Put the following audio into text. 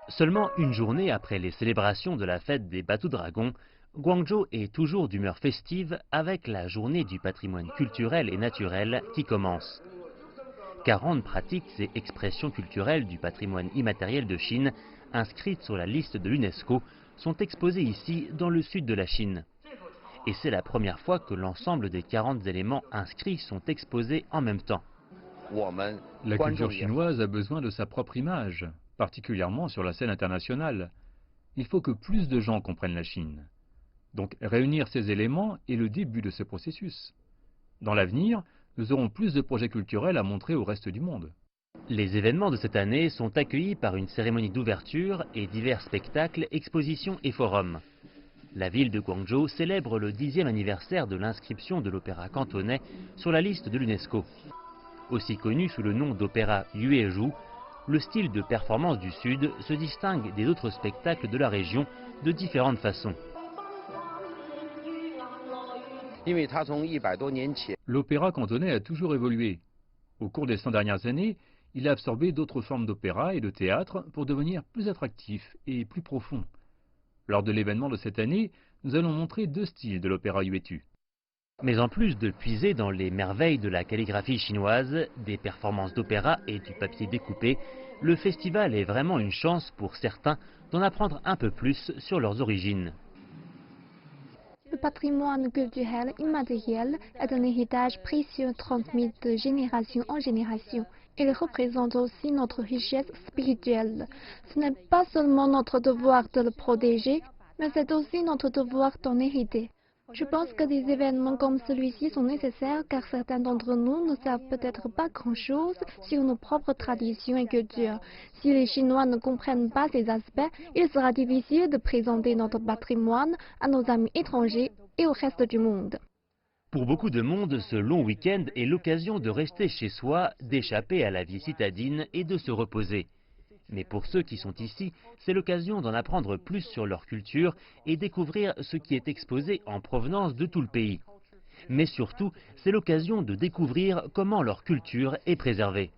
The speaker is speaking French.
Seulement une journée après les célébrations de la fête des bateaux dragons, Guangzhou est toujours d'humeur festive avec la journée du patrimoine culturel et naturel qui commence. 40 pratiques et expressions culturelles du patrimoine immatériel de Chine, inscrites sur la liste de l'UNESCO, sont exposées ici dans le sud de la Chine. Et c'est la première fois que l'ensemble des 40 éléments inscrits sont exposés en même temps. La culture chinoise a besoin de sa propre image, particulièrement sur la scène internationale. Il faut que plus de gens comprennent la Chine. Donc réunir ces éléments est le début de ce processus. Dans l'avenir, nous aurons plus de projets culturels à montrer au reste du monde. Les événements de cette année sont accueillis par une cérémonie d'ouverture et divers spectacles, expositions et forums. La ville de Guangzhou célèbre le 10e anniversaire de l'inscription de l'opéra cantonais sur la liste de l'UNESCO. Aussi connu sous le nom d'opéra Yuezhou, le style de performance du Sud se distingue des autres spectacles de la région de différentes façons. L'opéra cantonais a toujours évolué. Au cours des 100 dernières années, il a absorbé d'autres formes d'opéra et de théâtre pour devenir plus attractif et plus profond. Lors de l'événement de cette année, nous allons montrer deux styles de l'opéra Yuetu. Mais en plus de puiser dans les merveilles de la calligraphie chinoise, des performances d'opéra et du papier découpé, le festival est vraiment une chance pour certains d'en apprendre un peu plus sur leurs origines. Le patrimoine culturel immatériel est un héritage précieux transmis de génération en génération. Il représente aussi notre richesse spirituelle. Ce n'est pas seulement notre devoir de le protéger, mais c'est aussi notre devoir d'en hériter. Je pense que des événements comme celui-ci sont nécessaires car certains d'entre nous ne savent peut-être pas grand-chose sur nos propres traditions et cultures. Si les Chinois ne comprennent pas ces aspects, il sera difficile de présenter notre patrimoine à nos amis étrangers et au reste du monde. Pour beaucoup de monde, ce long week-end est l'occasion de rester chez soi, d'échapper à la vie citadine et de se reposer. Mais pour ceux qui sont ici, c'est l'occasion d'en apprendre plus sur leur culture et découvrir ce qui est exposé en provenance de tout le pays. Mais surtout, c'est l'occasion de découvrir comment leur culture est préservée.